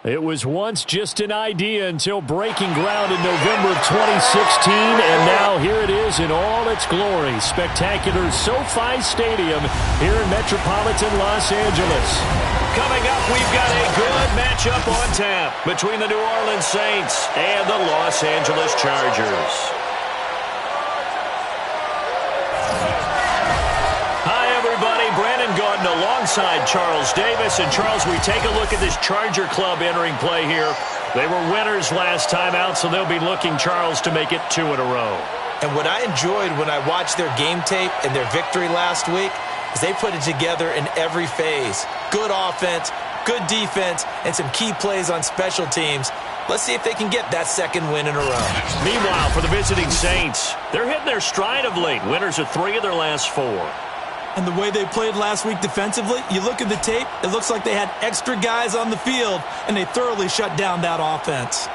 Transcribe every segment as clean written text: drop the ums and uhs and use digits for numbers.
It was once just an idea until breaking ground in November of 2016, and now here it is in all its glory. Spectacular SoFi Stadium here in metropolitan Los Angeles. Coming up, we've got a good matchup on tap between the New Orleans Saints and the Los Angeles Chargers. Alongside Charles Davis. And Charles, we take a look at this Charger club entering play here. They were winners last time out, so they'll be looking, Charles, to make it 2 in a row. And what I enjoyed when I watched their game tape and their victory last week is they put it together in every phase. Good offense, good defense, and some key plays on special teams. Let's see if they can get that second win in a row. Meanwhile, for the visiting Saints, they're hitting their stride of late. Winners of 3 of their last 4. And the way they played last week defensively, you look at the tape, it looks like they had extra guys on the field, and they thoroughly shut down that offense.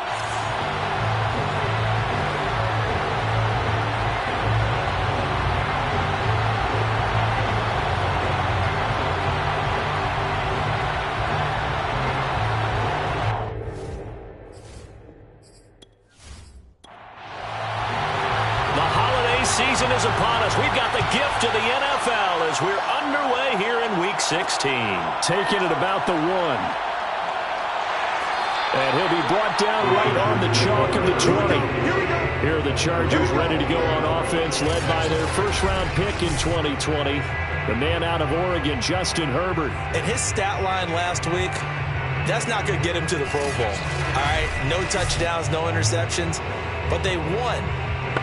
Season is upon us. We've got the gift of the NFL as we're underway here in Week 16. Taking it about the 1. And he'll be brought down right on the chalk of the 20. Here are the Chargers ready to go on offense, led by their first-round pick in 2020, the man out of Oregon, Justin Herbert. And his stat line last week, that's not going to get him to the Pro Bowl. All right, no touchdowns, no interceptions, but they won.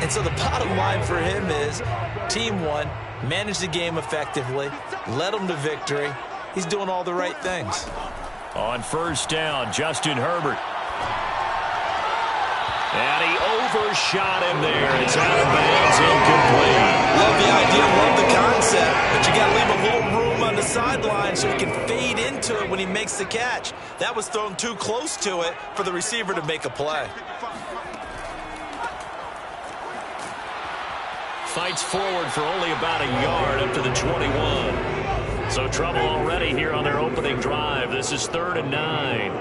And so the bottom line for him is team won, managed the game effectively, led them to victory. He's doing all the right things. On first down, Justin Herbert. And he overshot him there. It's out of bounds, incomplete. Love the idea, love the concept, but you got to leave a little room on the sideline so he can fade into it when he makes the catch. That was thrown too close to it for the receiver to make a play. Fights forward for only about a yard up to the 21. So trouble already here on their opening drive. This is 3rd and 9.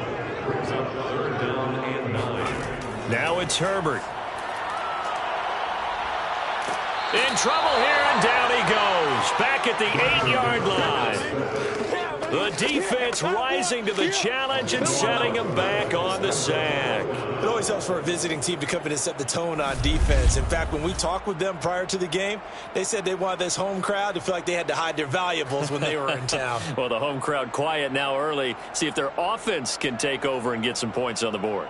Now it's Herbert. In trouble here, and down he goes. Back at the 8-yard line. The defense rising to the challenge and setting him back on the sack. It always helps for a visiting team to come in and set the tone on defense. In fact, when we talked with them prior to the game, they said they wanted this home crowd to feel like they had to hide their valuables when they were in town. Well, the home crowd quiet now early. See if their offense can take over and get some points on the board.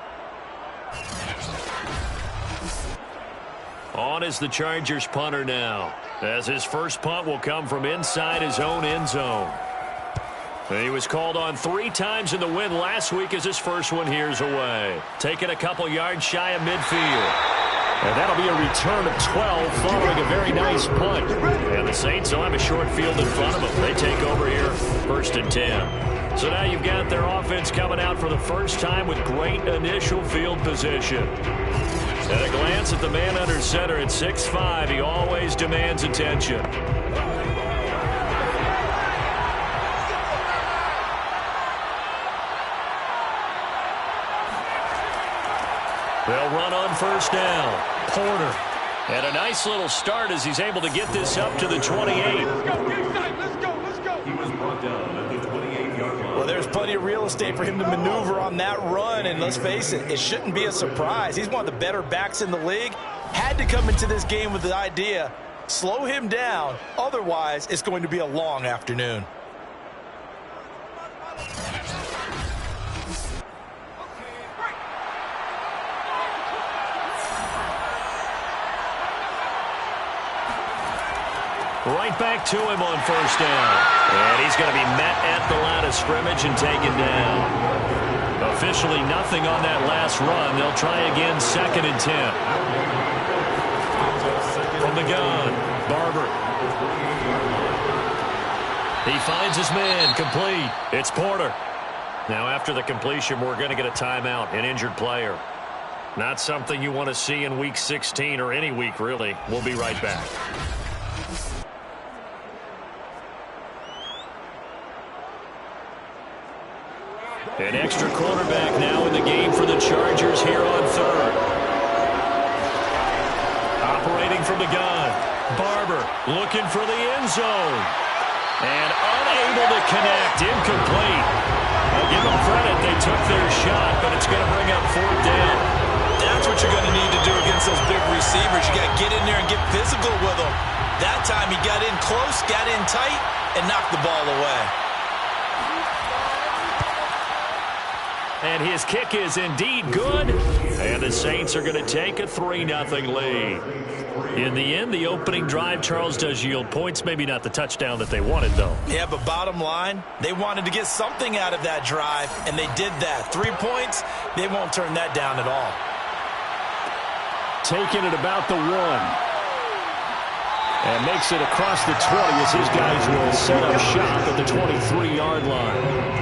On is the Chargers punter now, as his first punt will come from inside his own end zone. He was called on 3 times in the win last week as his first one here's away. Taking a couple yards shy of midfield. And that'll be a return of 12 following a very nice punt. And the Saints will have a short field in front of them. They take over here, 1st and 10. So now you've got their offense coming out for the first time with great initial field position. At a glance at the man under center at 6'5", he always demands attention. They'll run on first down. Porter. And a nice little start as he's able to get this up to the 28. Let's go. He was brought down at the 28-yard line. Well, there's plenty of real estate for him to maneuver on that run, and let's face it, it shouldn't be a surprise. He's one of the better backs in the league. Had to come into this game with the idea, slow him down, otherwise it's going to be a long afternoon. Right back to him on first down. And he's going to be met at the line of scrimmage and taken down. Officially nothing on that last run. They'll try again, 2nd and 10. From the gun, Barber. He finds his man, complete. It's Porter. Now after the completion, we're going to get a timeout, an injured player. Not something you want to see in Week 16 or any week, really. We'll be right back. An extra quarterback now in the game for the Chargers here on third. Operating from the gun. Barber looking for the end zone. And unable to connect. Incomplete. I'll give them credit. They took their shot, but it's going to bring up fourth down. That's what you're going to need to do against those big receivers. You got to get in there and get physical with them. That time he got in close, got in tight, and knocked the ball away. And his kick is indeed good. And the Saints are going to take a 3-0 lead. In the end, the opening drive, Charles, does yield points. Maybe not the touchdown that they wanted, though. Yeah, but bottom line, they wanted to get something out of that drive, and they did that. 3 points, they won't turn that down at all. Taking it about the 1. And makes it across the 20 as his guys will set up shop at the 23-yard line.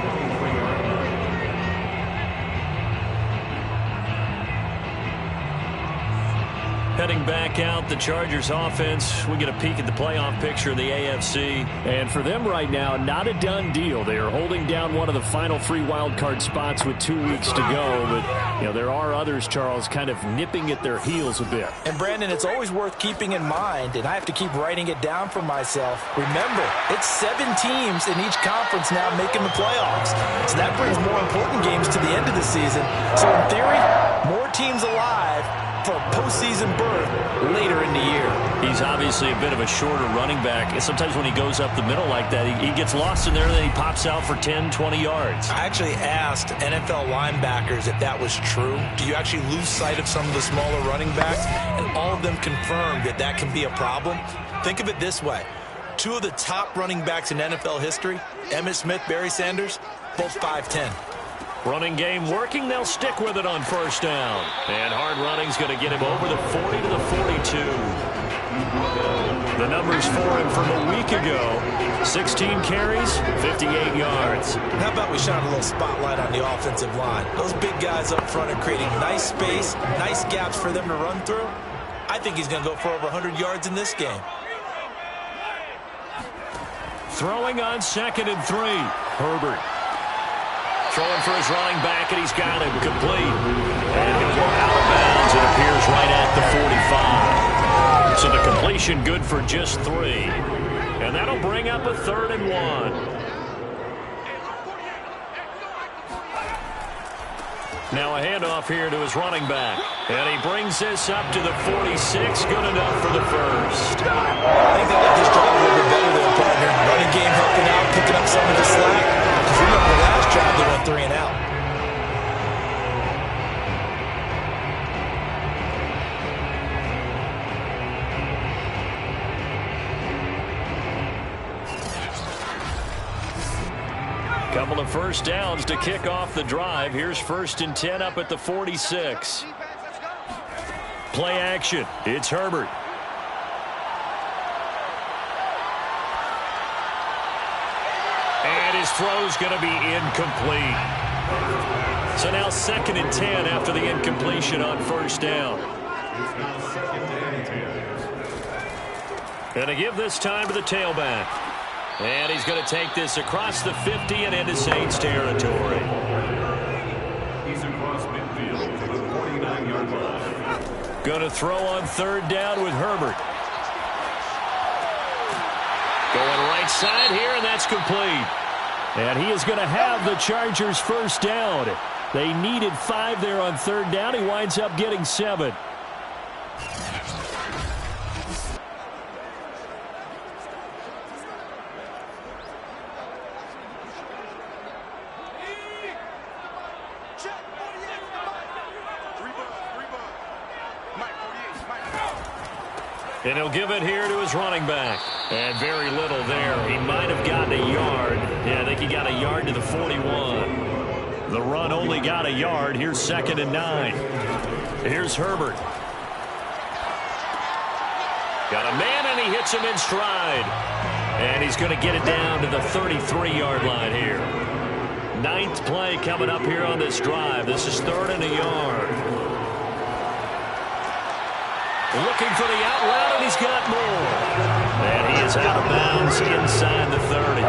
Heading back out, the Chargers offense. We get a peek at the playoff picture in the AFC. And for them right now, not a done deal. They are holding down one of the final 3 wildcard spots with 2 weeks to go. But, you know, there are others, Charles, kind of nipping at their heels a bit. And, Brandon, it's always worth keeping in mind, and I have to keep writing it down for myself. Remember, it's 7 teams in each conference now making the playoffs. So that brings more important games to the end of the season. So, in theory, more teams alive for a postseason berth later in the year. He's obviously a bit of a shorter running back. And sometimes when he goes up the middle like that, he gets lost in there and then he pops out for 10, 20 yards. I actually asked NFL linebackers if that was true. Do you actually lose sight of some of the smaller running backs? And all of them confirmed that that can be a problem. Think of it this way. 2 of the top running backs in NFL history, Emmitt Smith, Barry Sanders, both 5'10". Running game working. They'll stick with it on first down. And hard running's going to get him over the 40 to the 42. The numbers for him from a week ago. 16 carries, 58 yards. How about we shine a little spotlight on the offensive line? Those big guys up front are creating nice space, nice gaps for them to run through. I think he's going to go for over 100 yards in this game. Throwing on 2nd and 3. Herbert. Throwing for his running back, and he's got him complete. And he'll go out of bounds. It appears right at the 45. So the completion good for just 3. And that'll bring up a 3rd and 1. Now a handoff here to his running back. And he brings this up to the 46. Good enough for the first. I think they got this drive a little bit better than partner. Running game helping out, picking up some of the slack. Because remember the last drive they went 3 and out. Couple of first downs to kick off the drive. Here's 1st and 10 up at the 46. Play action. It's Herbert. And his throw's going to be incomplete. So now 2nd and 10 after the incompletion on first down. Going to give this time to the tailback. And he's going to take this across the 50 and into Saints territory. He's across midfield to the 49-yard line. Going to throw on 3rd down with Herbert. Going right side here, and that's complete. And he is going to have the Chargers first down. They needed 5 there on 3rd down. He winds up getting 7. And he'll give it here to his running back. And very little there. He might have gotten a yard. Yeah, I think he got a yard to the 41. The run only got a yard. Here's 2nd and 9. Here's Herbert. Got a man, and he hits him in stride. And he's going to get it down to the 33-yard line here. 9th play coming up here on this drive. This is 3rd and a yard. Looking for the out route, and he's got more. And he is out of bounds inside the 30.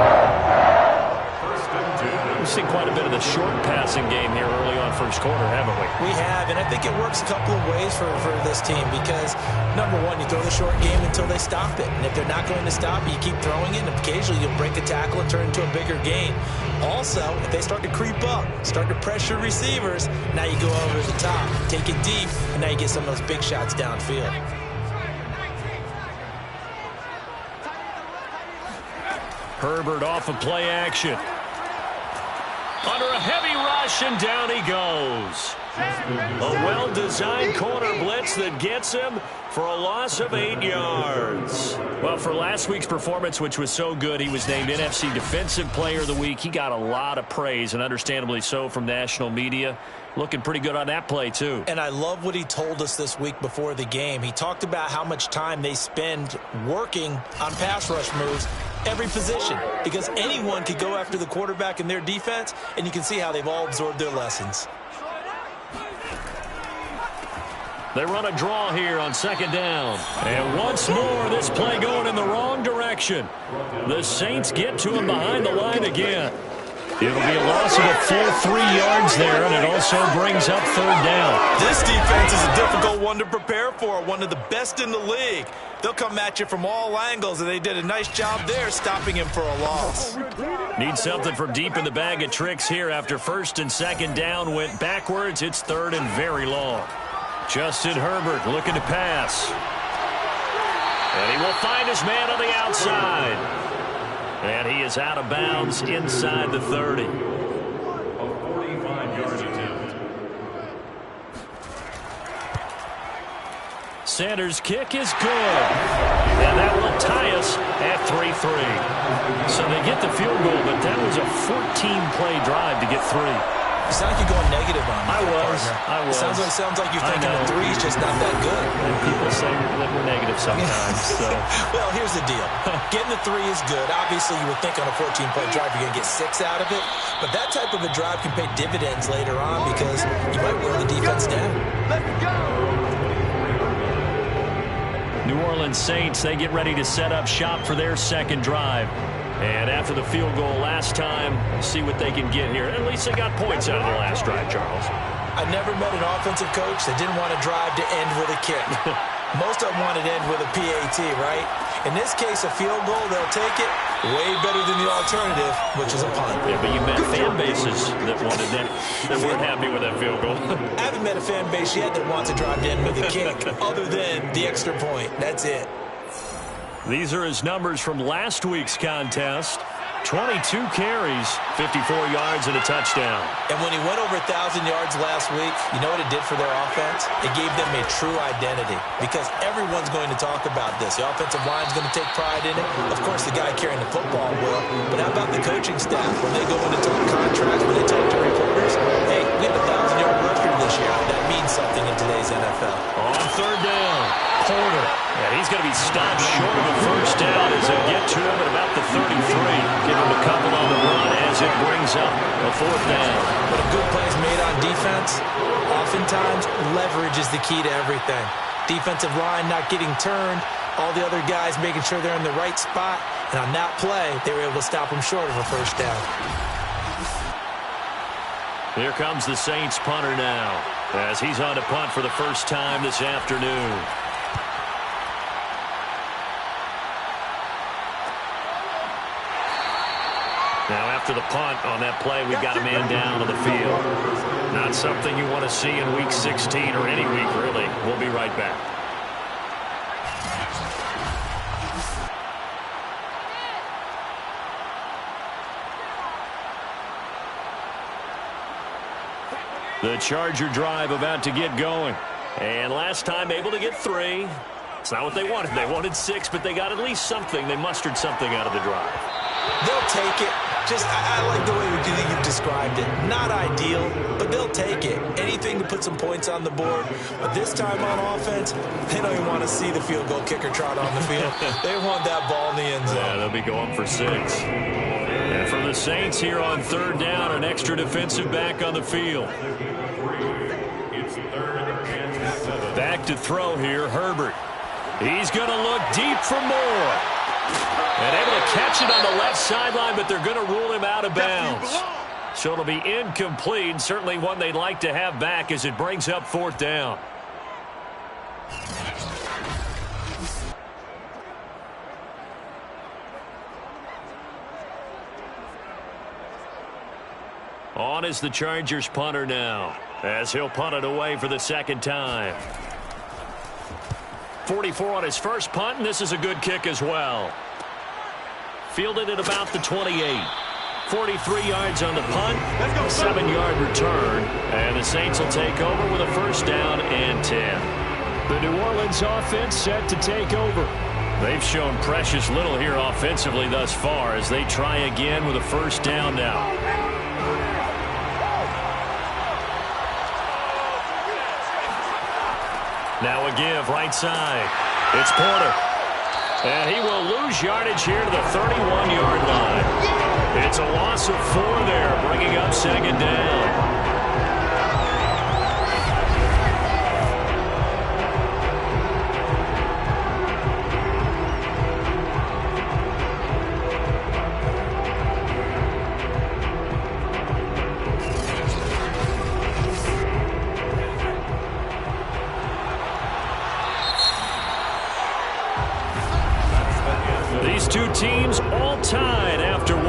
seen quite a bit of the short passing game here early on first quarter, haven't we? We have, and I think it works a couple of ways for this team because, number one, you throw the short game until they stop it. And if they're not going to stop it, you keep throwing it, and occasionally you'll break a tackle and turn it into a bigger gain. Also, if they start to creep up, start to pressure receivers, now you go over the top, take it deep, and now you get some of those big shots downfield. Herbert off of play action. Under a heavy rush, and down he goes. A well-designed corner blitz that gets him for a loss of 8 yards. Well, for last week's performance, which was so good, he was named NFC Defensive Player of the Week. He got a lot of praise, and understandably so, from national media. Looking pretty good on that play, too. And I love what he told us this week before the game. He talked about how much time they spend working on pass rush moves, every position, because anyone could go after the quarterback in their defense, and you can see how they've all absorbed their lessons. They run a draw here on second down. And once more, this play going in the wrong direction. The Saints get to him behind the line again. It'll be a loss of a full 3 yards there, and it also brings up third down. This defense is a difficult one to prepare for, one of the best in the league. They'll come at you from all angles, and they did a nice job there stopping him for a loss. Need something from deep in the bag of tricks here after first and second down went backwards. It's third and very long. Justin Herbert looking to pass. And he will find his man on the outside. And he is out of bounds inside the 30. A 45-yard attempt. Sanders' kick is good. And that will tie us at 3-3. So they get the field goal, but that was a 14-play drive to get 3. You sound like you're going negative on me. I was. Sounds like you're thinking the 3's just not that good. And people say that we're negative sometimes. So. Well, here's the deal. Getting the 3 is good. Obviously, you would think on a 14-play drive you're going to get 6 out of it. But that type of a drive can pay dividends later on because you might wear the defense down. Let's go! New Orleans Saints, they get ready to set up shop for their second drive. And after the field goal last time, see what they can get here. At least they got points out of the last drive, Charles. I never met an offensive coach that didn't want to drive to end with a kick. Most of them wanted to end with a PAT, right? In this case, a field goal, they'll take it. Way better than the alternative, which is a punt. Yeah, but you met fan bases that wanted that weren't happy with that field goal. I haven't met a fan base yet that wants to drive to end with a kick, other than the extra point. That's it. These are his numbers from last week's contest. 22 carries, 54 yards, and a touchdown. And when he went over 1,000 yards last week, you know what it did for their offense? It gave them a true identity because everyone's going to talk about this. The offensive line's going to take pride in it. Of course, the guy carrying the football will. But how about the coaching staff? When they go into talk contracts, when they talk to reporters, hey, we had a 1,000-yard rusher this year. That means something in today's NFL. On third down, Porter. Yeah, he's going to be stopped short of a first down as they get to him at about the 33. Give him a couple on the run as it brings up a fourth down. But a good play is made on defense. Oftentimes, leverage is the key to everything. Defensive line not getting turned. All the other guys making sure they're in the right spot. And on that play, they were able to stop him short of a first down. Here comes the Saints punter now as he's on to punt for the first time this afternoon. Now after the punt on that play, we've got a man down on the field. Not something you want to see in Week 16 or any week, really. We'll be right back. The Charger drive about to get going. And last time able to get 3. It's not what they wanted. They wanted 6, but they got at least something. They mustered something out of the drive. They'll take it. I like the way you've described it. Not ideal, but they'll take it. Anything to put some points on the board. But this time on offense, they don't even want to see the field goal kicker trot on the field. They want that ball in the end zone. Yeah, they'll be going for 6. And for the Saints here on third down, an extra defensive back on the field. Back to throw here, Herbert. He's going to look deep for more. And able to catch it on the left sideline, but they're going to rule him out of bounds. So it'll be incomplete, certainly one they'd like to have back as it brings up 4th down. On is the Chargers punter now, as he'll punt it away for the 2nd time. 44 on his first punt, and this is a good kick as well. Fielded at about the 28. 43 yards on the punt, 7-yard return, and the Saints will take over with a 1st down and 10. The New Orleans offense set to take over. They've shown precious little here offensively thus far as they try again with a 1st down now. Now a give right side. It's Porter. And he will lose yardage here to the 31-yard line. It's a loss of 4 there, bringing up 2nd down. These two teams all tied after 1.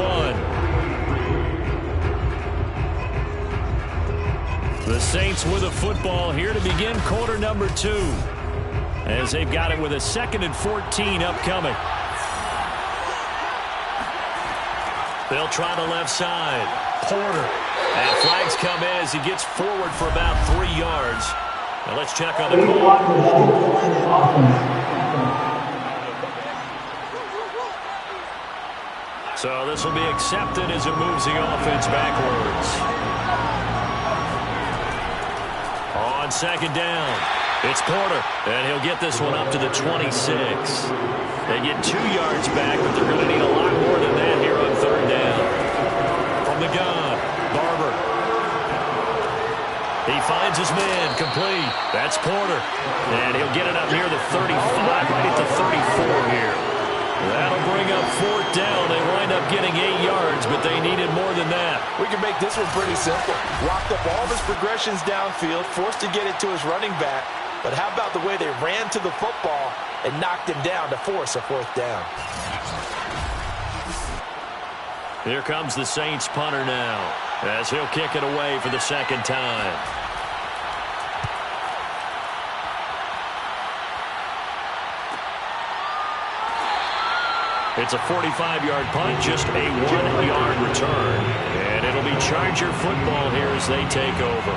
The Saints with a football here to begin quarter number 2. As they've got it with a 2nd and 14 upcoming. They'll try the left side. Porter. And flags come in as he gets forward for about 3 yards. Now let's check on the call. So this will be accepted as it moves the offense backwards. On 2nd down, it's Porter, and he'll get this one up to the 26. They get 2 yards back, but they're going to need a lot more than that here on 3rd down. From the gun, Barber. He finds his man, complete. That's Porter, and he'll get it up near the 35, right at the 34 here. That'll bring up 4th down. They wind up getting 8 yards, but they needed more than that. We can make this one pretty simple. Locked up all of his progressions downfield, forced to get it to his running back. But how about the way they ran to the football and knocked him down to force a 4th down? Here comes the Saints punter now, as he'll kick it away for the 2nd time. It's a 45-yard punt, just a 1-yard return. And it'll be Charger football here as they take over.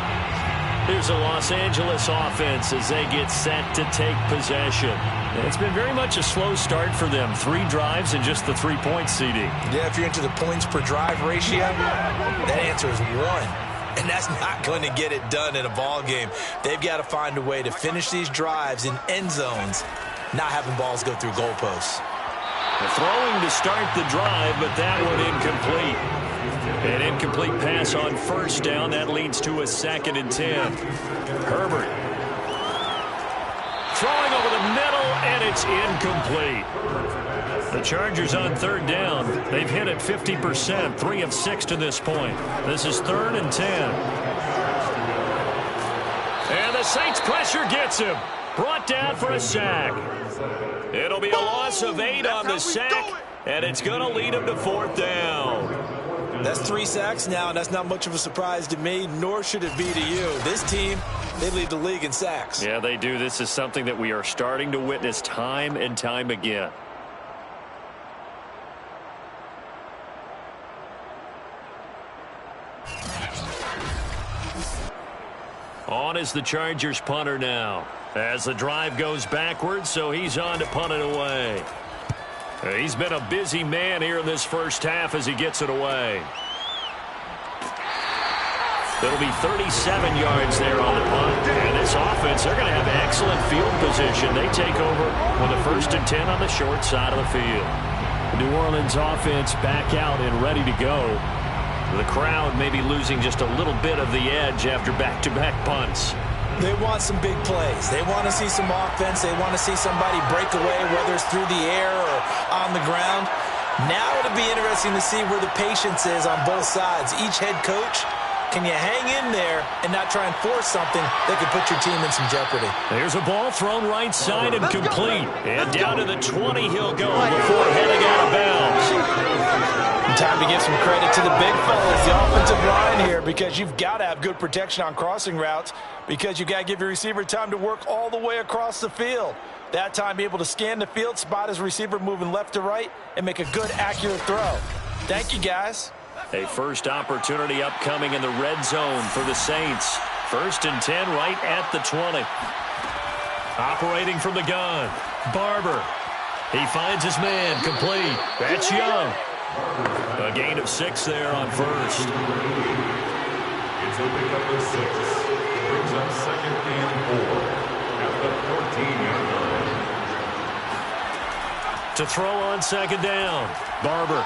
Here's a Los Angeles offense as they get set to take possession. It's been very much a slow start for them. 3 drives and just the 3 points, CD. Yeah, if you're into the points per drive ratio, that answer is 1. And that's not going to get it done in a ball game. They've got to find a way to finish these drives in end zones, not having balls go through goalposts. Throwing to start the drive, but that one incomplete. An incomplete pass on 1st down. That leads to a 2nd and 10. Herbert. Throwing over the middle, and it's incomplete. The Chargers on 3rd down. They've hit it 50%, 3 of 6 to this point. This is 3rd and 10. And the Saints pressure gets him. Brought down for a sack. It'll be a loss of 8 on the sack, and it's going to lead him to 4th down. That's 3 sacks now, and that's not much of a surprise to me, nor should it be to you. This team, they lead the league in sacks. Yeah, they do. This is something that we are starting to witness time and time again. On is the Chargers punter now, as the drive goes backwards, so he's on to punt it away. He's been a busy man here in this first half as he gets it away. It'll be 37 yards there on the punt. And this offense, they're going to have excellent field position. They take over with a 1st and 10 on the short side of the field. The New Orleans offense back out and ready to go. The crowd may be losing just a little bit of the edge after back-to-back punts. They want some big plays. They want to see some offense. They want to see somebody break away, whether it's through the air or on the ground. Now it'll be interesting to see where the patience is on both sides. Each head coach, can you hang in there and not try and force something that could put your team in some jeopardy? There's a ball thrown right side and complete. And down to the 20 he'll go before heading out of bounds. Time to give some credit to the big fellas, the offensive line here, because you've got to have good protection on crossing routes, because you've got to give your receiver time to work all the way across the field. That time, be able to scan the field, spot his receiver moving left to right, and make a good, accurate throw. Thank you, guys. A first opportunity upcoming in the red zone for the Saints. 1st and 10 right at the 20. Operating from the gun, Barber. He finds his man, complete. That's Young. A gain of 6 there on first. It's a pickup of 6. Brings up 2nd and 4 at the 14-yard line. To throw on 2nd down, Barber.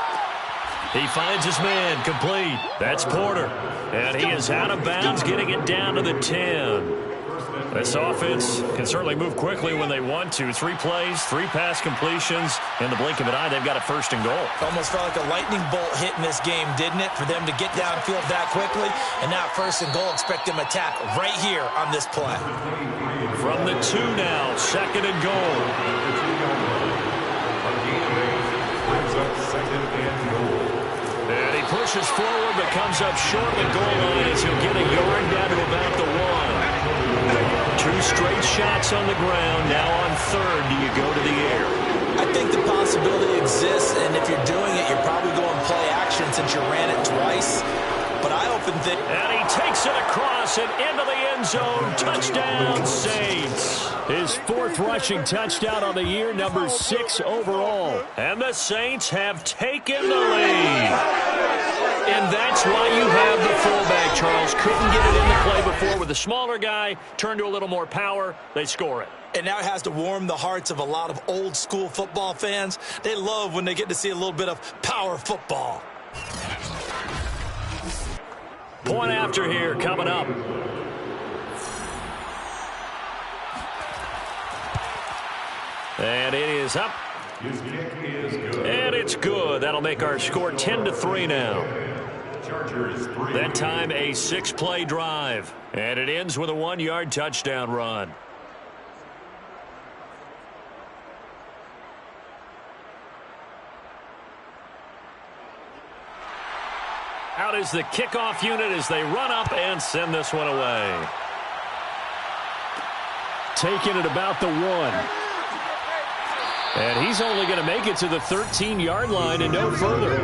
He finds his man, complete. That's Porter. And he is out of bounds, getting it down to the 10. This offense can certainly move quickly when they want to. 3 plays, 3 pass completions. In the blink of an eye, they've got a 1st and goal. Almost felt like a lightning bolt hit in this game, didn't it? For them to get downfield that quickly. And now 1st and goal, expect them to attack right here on this play. From the 2 now, 2nd and goal. And he pushes forward, but comes up short of the goal line as he'll get a yard down to about the 1. 2 straight shots on the ground. Now on 3rd, do you go to the air? I think the possibility exists, and if you're doing it, you're probably going play action since you ran it twice. But I often think... And he takes it across and into the end zone. Touchdown, Saints. His 4th rushing touchdown on the year, number 6 overall. And the Saints have taken the lead. And that's why you have the fullback, Charles. Couldn't get it into play before with a smaller guy. Turned to a little more power. They score it. And now it has to warm the hearts of a lot of old-school football fans. They love when they get to see a little bit of power football. Point after here coming up. And it is up. His kick is good. And it's good. That'll make our score 10-3 now. Chargers 3. That time a 6-play drive. And it ends with a 1-yard touchdown run. Out is the kickoff unit as they run up and send this one away. Taking it about the 1. And he's only going to make it to the 13-yard line and no further.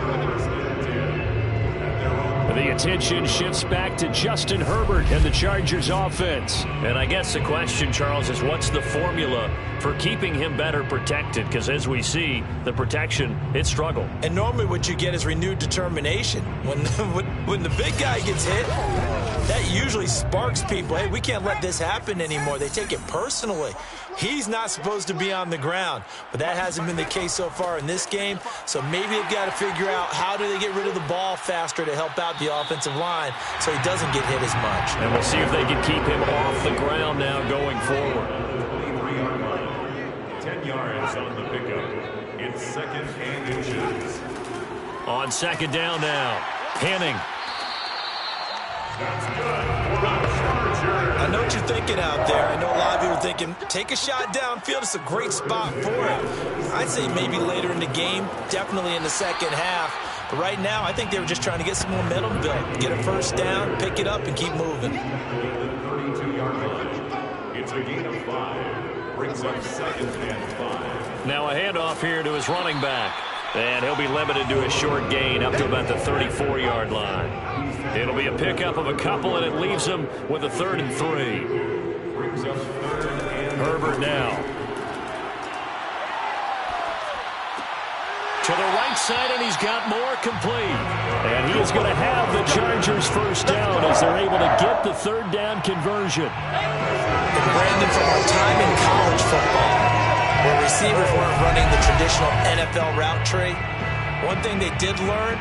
The attention shifts back to Justin Herbert and the Chargers offense. And I guess the question, Charles, is what's the formula for keeping him better protected? Because as we see, the protection, it struggled. And normally what you get is renewed determination. When the big guy gets hit, that usually sparks people. Hey, we can't let this happen anymore. They take it personally. He's not supposed to be on the ground, but that hasn't been the case so far in this game. So maybe they've got to figure out how do they get rid of the ball faster to help out the offensive line so he doesn't get hit as much. And we'll see if they can keep him off the ground now going forward. 10 yards on the pickup. It's 2nd and inches. On 2nd down now, Penning. That's good for the Chargers. I know what you're thinking out there. I know a lot of people are thinking, take a shot downfield. It's a great spot for it. I'd say maybe later in the game, definitely in the second half. But right now, I think they were just trying to get some momentum built. Get a 1st down, pick it up, and keep moving. The 32-yard line. It's a gain of 5. Brings up 2nd and 5. Now a handoff here to his running back. And he'll be limited to a short gain up to about the 34-yard line. It'll be a pickup of a couple, and it leaves him with a 3rd and 3. Brings up 3rd and Herbert now. To the right side, and he's got more complete. And he is going to have the Chargers 1st down as they're able to get the 3rd down conversion. And Brandon, from our time in college football, where receivers weren't running the traditional NFL route tree, one thing they did learn,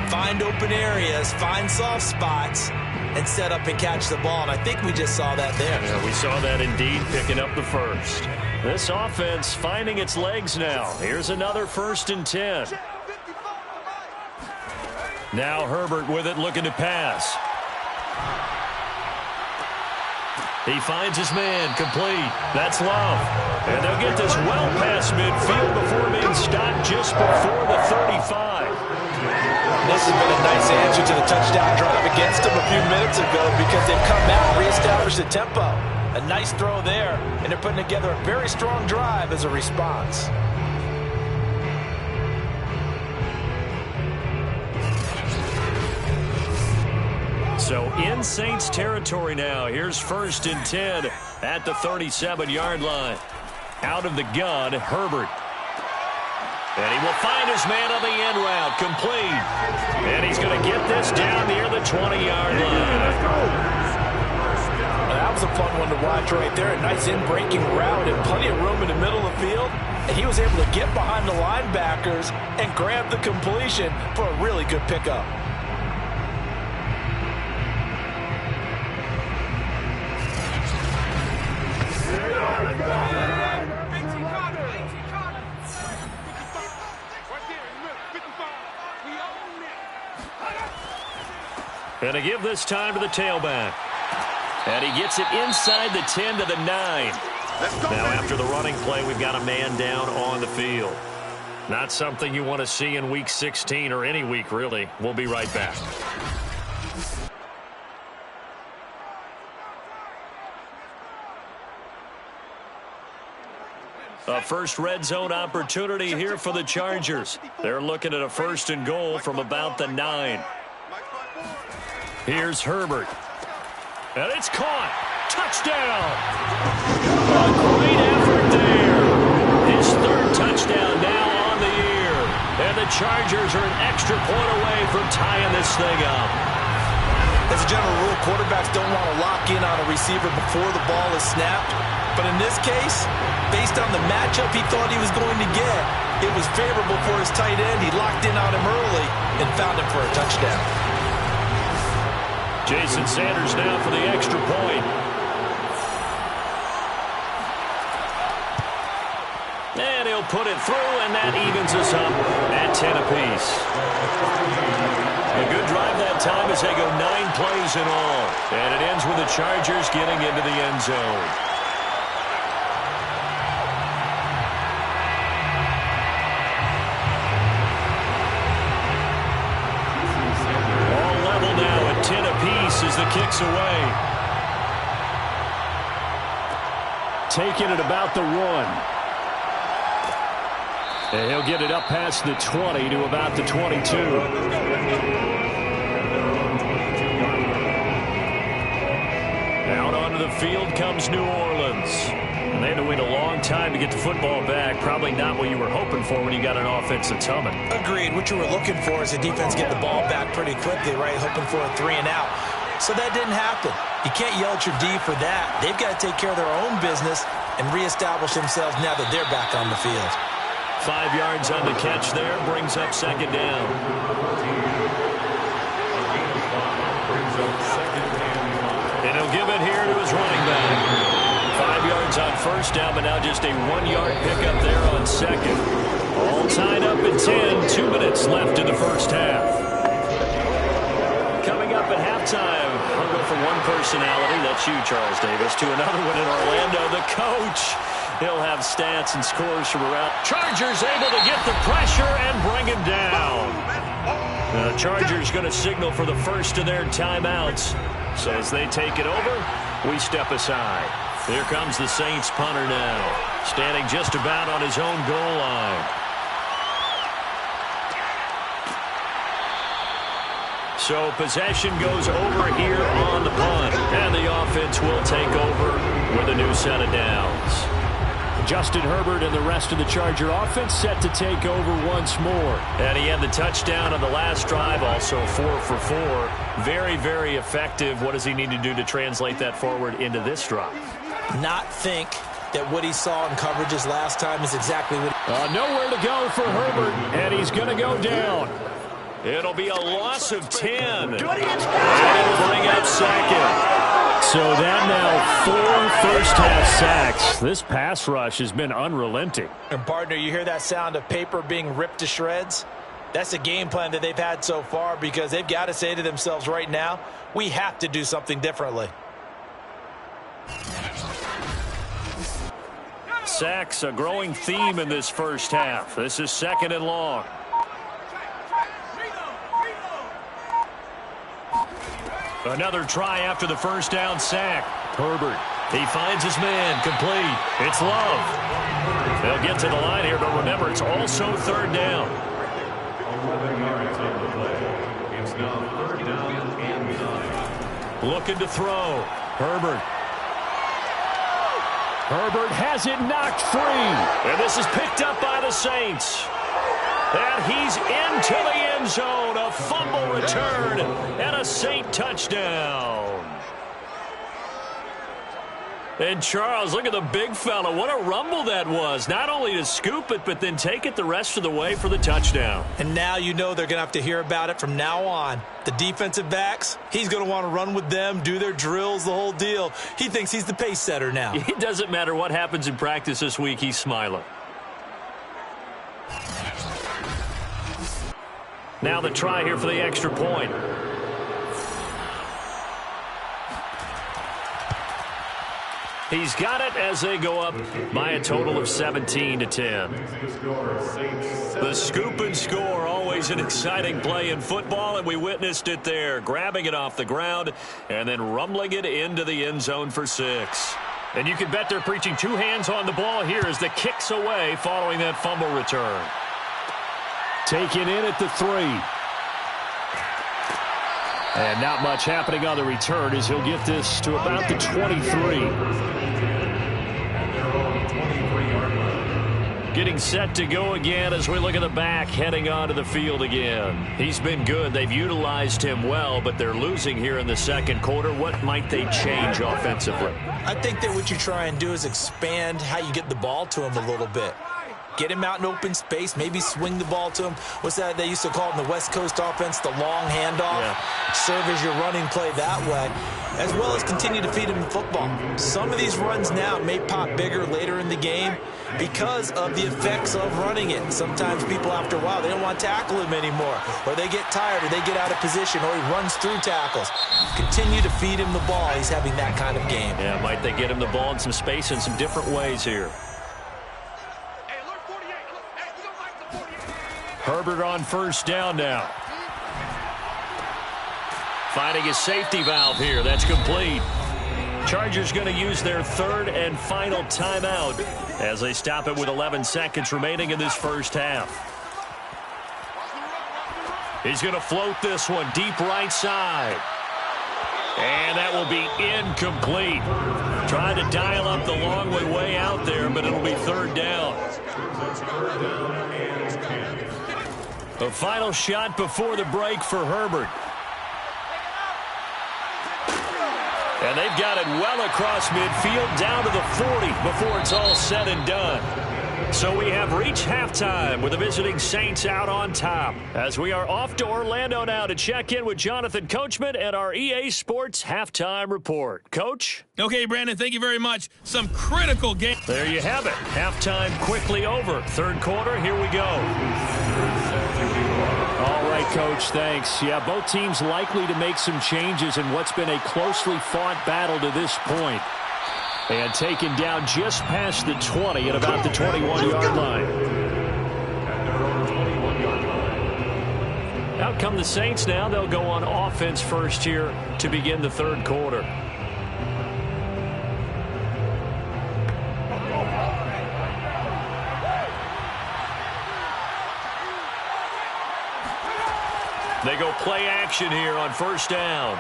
find open areas, find soft spots, and set up and catch the ball. And I think we just saw that there. Yeah, we saw that indeed, picking up the 1st. This offense finding its legs now. Here's another 1st and 10. Now Herbert with it, looking to pass. He finds his man, complete. That's Love. And they'll get this well past midfield before being stopped just before the 35. This has been a nice answer to the touchdown drive against them a few minutes ago because they've come out and reestablished the tempo. A nice throw there, and they're putting together a very strong drive as a response. So in Saints territory now. Here's 1st and 10 at the 37-yard line. Out of the gun, Herbert. And he will find his man on the end route, complete. And he's going to get this down near the 20-yard line. That was a fun one to watch right there. A nice in-breaking route and plenty of room in the middle of the field. And he was able to get behind the linebackers and grab the completion for a really good pickup. And to give this time to the tailback. And he gets it inside the 10 to the 9. Now after the running play, we've got a man down on the field. Not something you want to see in Week 16 or any week, really. We'll be right back. A first red zone opportunity here for the Chargers. They're looking at a 1st and goal from about the 9. Here's Herbert. And it's caught. Touchdown. A great effort there. His 3rd touchdown now on the year. And the Chargers are an extra point away from tying this thing up. As a general rule, quarterbacks don't want to lock in on a receiver before the ball is snapped. But in this case, based on the matchup he thought he was going to get, it was favorable for his tight end. He locked in on him early and found him for a touchdown. Jason Sanders now for the extra point. And he'll put it through, and that evens us up at 10 apiece. A good drive that time as they go 9 plays in all. And it ends with the Chargers getting into the end zone. As the kick's away. Taking it about the 1. And he'll get it up past the 20 to about the 22. Out onto the field comes New Orleans. And they had to wait a long time to get the football back. Probably not what you were hoping for when you got an offense that's humming. Agreed. What you were looking for is the defense get the ball back pretty quickly, right? Hoping for a 3 and out. So that didn't happen. You can't yell at your D for that. They've got to take care of their own business and reestablish themselves now that they're back on the field. 5 yards on the catch there. Brings up 2nd down. And he'll give it here to his running back. 5 yards on 1st down, but now just a 1-yard pickup there on 2nd. All tied up at 10. 2 minutes left in the 1st half. Coming up at halftime, I'll go from one personality, that's you, Charles Davis, to another one in Orlando, the coach. He'll have stats and scores from around. Chargers able to get the pressure and bring him down. The Chargers going to signal for the first of their timeouts. So as they take it over, we step aside. Here comes the Saints punter now, standing just about on his own goal line. So possession goes over here on the punt, and the offense will take over with a new set of downs. Justin Herbert and the rest of the Charger offense set to take over once more. And he had the touchdown on the last drive, also 4 for 4. Very, very effective. What does he need to do to translate that forward into this drive? Not think that what he saw in coverages last time is exactly what nowhere to go for Herbert, and he's going to go down. It'll be a loss of 10. And it'll bring up 2nd. So that now 4 first-half sacks. This pass rush has been unrelenting. And, partner, you hear that sound of paper being ripped to shreds? That's the game plan that they've had so far because they've got to say to themselves right now, we have to do something differently. Sacks, a growing theme in this first half. This is 2nd and long. Another try after the first down sack. Herbert, he finds his man, complete. It's Love. They'll get to the line here, but remember, it's also 3rd down. 11 yards on the play. It's now 3rd down and 9. Looking to throw. Herbert. Herbert has it knocked free. And this is picked up by the Saints. And he's into the end zone. A fumble return and a Saint touchdown. And Charles, look at the big fella. What a rumble that was. Not only to scoop it, but then take it the rest of the way for the touchdown. And now you know they're going to have to hear about it from now on. The defensive backs, he's going to want to run with them, do their drills, the whole deal. He thinks he's the pace setter now. It doesn't matter what happens in practice this week. He's smiling. Now the try here for the extra point. He's got it as they go up by a total of 17-10. The scoop and score, always an exciting play in football, and we witnessed it there, grabbing it off the ground and then rumbling it into the end zone for 6. And you can bet they're preaching 2 hands on the ball here as the kick's away following that fumble return. Taken in at the 3. And not much happening on the return as he'll get this to about the 23. Getting set to go again as we look at the back, heading onto the field again. He's been good. They've utilized him well, but they're losing here in the second quarter. What might they change offensively? I think that what you try and do is expand how you get the ball to him a little bit. Get him out in open space, maybe swing the ball to him. What's that they used to call it in the West Coast offense, the long handoff? Yeah. Serve as your running play that way, as well as continue to feed him the football. Some of these runs now may pop bigger later in the game because of the effects of running it. Sometimes people, after a while, they don't want to tackle him anymore, or they get tired, or they get out of position, or he runs through tackles. Continue to feed him the ball. He's having that kind of game. Yeah, might they get him the ball in some space in some different ways here. Herbert on first down now. Finding his safety valve here. That's complete. Chargers going to use their 3rd and final timeout as they stop it with 11 seconds remaining in this first half. He's going to float this one deep right side. And that will be incomplete. Trying to dial up the long way out there, but it'll be 3rd down. A final shot before the break for Herbert. And they've got it well across midfield down to the 40 before it's all said and done. So we have reached halftime with the visiting Saints out on top as we are off to Orlando now to check in with Jonathan Coachman and our EA Sports Halftime Report. Coach? Okay, Brandon, thank you very much. Some critical game. There you have it. Halftime quickly over. 3rd quarter, here we go. All right, Coach, thanks. Yeah, both teams likely to make some changes in what's been a closely fought battle to this point. And taken down just past the 20 at about the 21-yard line. Out come the Saints now. They'll go on offense first here to begin the 3rd quarter. They go play action here on first down.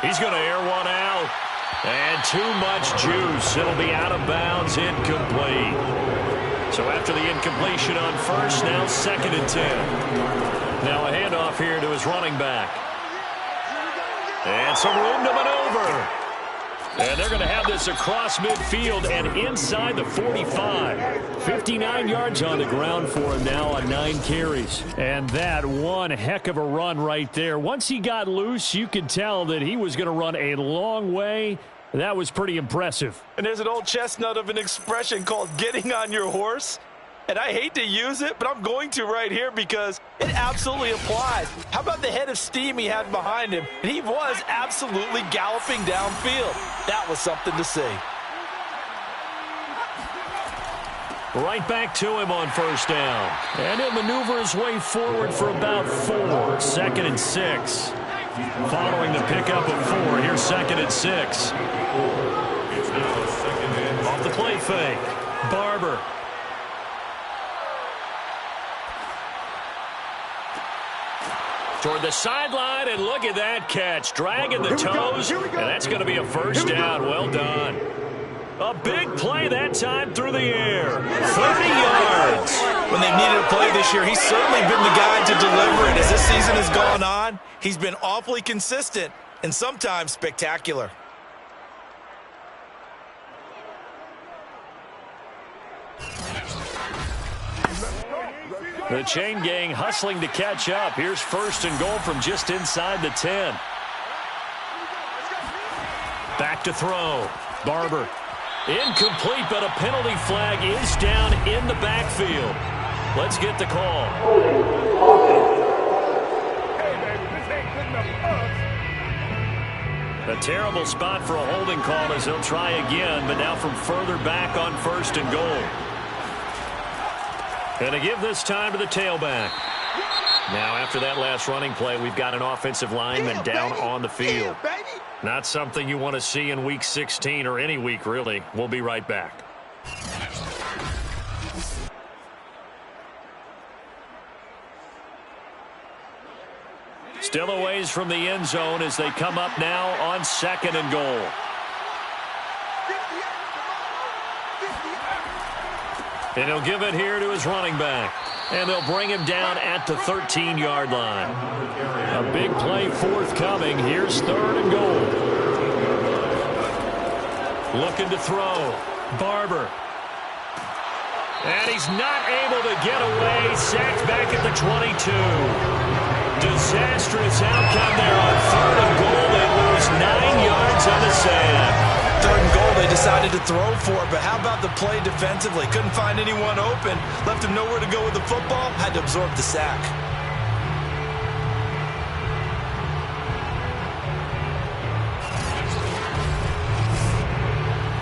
He's going to air one out. And too much juice. It'll be out of bounds, incomplete. So after the incompletion on first, now 2nd and 10. Now a handoff here to his running back. And some room to maneuver. And they're going to have this across midfield and inside the 45. 59 yards on the ground for him now on 9 carries. And that one heck of a run right there. Once he got loose, you could tell that he was going to run a long way. That was pretty impressive. And there's an old chestnut of an expression called getting on your horse. And I hate to use it, but I'm going to right here because it absolutely applies. How about the head of steam he had behind him? And he was absolutely galloping downfield. That was something to see. Right back to him on first down. And he'll maneuver his way forward for about 4. 2nd and 6. Following the pickup of 4, here's 2nd and 6. Off the play fake. Barber. Toward the sideline, and look at that catch. Dragging the toes, and that's going to be a first down. Well done. A big play that time through the air. 30 yards. When they've needed a play this year, he's certainly been the guy to deliver it. As this season has gone on, he's been awfully consistent and sometimes spectacular. The chain gang hustling to catch up. Here's 1st and goal from just inside the 10. Back to throw. Barber. Incomplete, but a penalty flag is down in the backfield. Let's get the call. A terrible spot for a holding call as he'll try again, but now from further back on 1st and goal. Going to give this time to the tailback. Now, after that last running play, we've got an offensive lineman down on the field. Not something you want to see in Week 16 or any week, really. We'll be right back. Still a ways from the end zone as they come up now on 2nd and goal. And he'll give it here to his running back. And they'll bring him down at the 13-yard line. A big play forthcoming. Here's 3rd and goal. Looking to throw. Barber. And he's not able to get away. Sacked back at the 22. Disastrous outcome there on 3rd and goal. They lose 9 yards on the sack. 3rd and goal they decided to throw for, but how about the play defensively? Couldn't find anyone open, left him nowhere to go with the football, had to absorb the sack.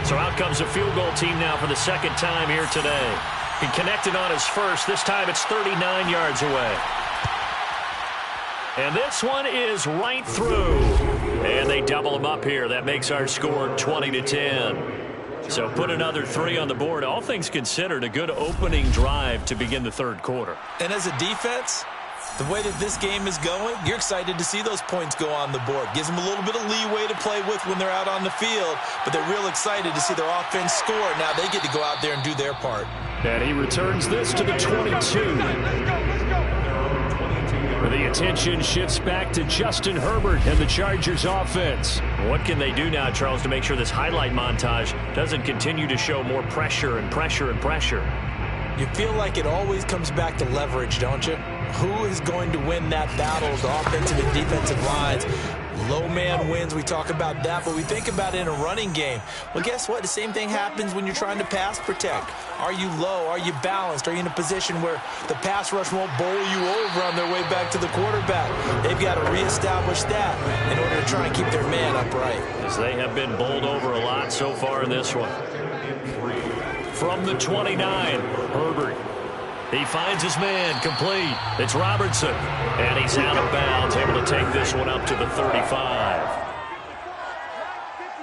So out comes a field goal team now for the 2nd time here today. He connected on his first. This time it's 39 yards away. And this one is right through. And they double them up here. That makes our score 20-10. So put another 3 on the board. All things considered, a good opening drive to begin the 3rd quarter. And as a defense, the way that this game is going, you're excited to see those points go on the board. Gives them a little bit of leeway to play with when they're out on the field, but they're real excited to see their offense score. Now they get to go out there and do their part. And he returns this to the 22. The attention shifts back to Justin Herbert and the Chargers offense. What can they do now, Charles, to make sure this highlight montage doesn't continue to show more pressure and pressure and pressure? You feel like it always comes back to leverage, don't you? Who is going to win that battle of the offensive and defensive lines? Low man wins. We talk about that, but we think about it in a running game. Well, guess what? The same thing happens when you're trying to pass protect. Are you low? Are you balanced? Are you in a position where the pass rush won't bowl you over on their way back to the quarterback? They've got to reestablish that in order to try and keep their man upright. As they have been bowled over a lot so far in this one. From the 29, Herbert. He finds his man, complete. It's Robertson, and he's out of bounds, able to take this one up to the 35.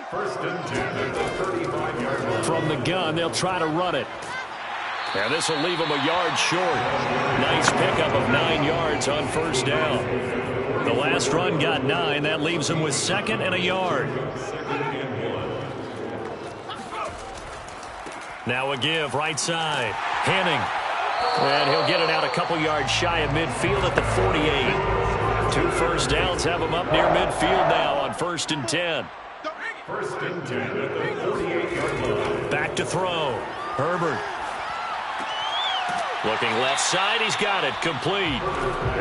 1st and 10 at the 35-yard line. From the gun, they'll try to run it. And this will leave him a yard short. Nice pickup of 9 yards on 1st down. The last run got 9. That leaves him with 2nd and a yard. Now a give, right side. Hanning. And he'll get it out a couple yards shy of midfield at the 48. 2 first downs have him up near midfield now on 1st and 10. 1st and 10 at the 48-yard line. Back to throw. Herbert. Looking left side, he's got it, complete.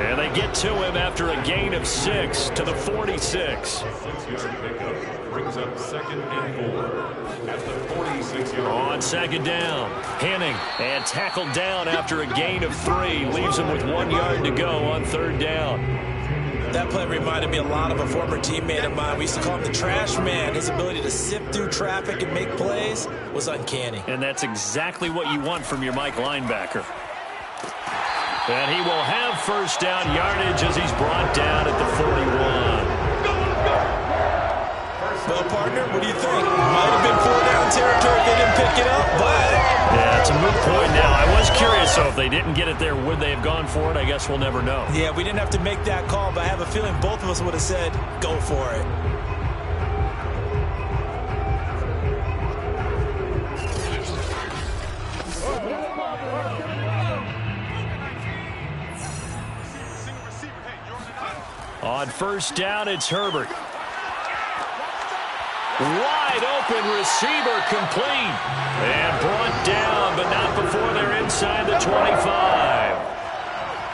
And they get to him after a gain of 6 to the 46. 6-yard pickup brings up 2nd and 4 at the 46-yard. On 2nd down, Henning, and tackled down after a gain of 3. Leaves him with 1 yard to go on 3rd down. That play reminded me a lot of a former teammate of mine. We used to call him the trash man. His ability to sift through traffic and make plays was uncanny. And that's exactly what you want from your Mike linebacker. And he will have 1st down yardage as he's brought down at the 41. Well, partner, what do you think? Might have been 4-down territory if they didn't pick it up, but... Yeah, it's a moot point now. I was curious, so if they didn't get it there, would they have gone for it? I guess we'll never know. Yeah, we didn't have to make that call, but I have a feeling both of us would have said, go for it. On 1st down, it's Herbert. Wide open receiver, complete. And brought down, but not before they're inside the 25.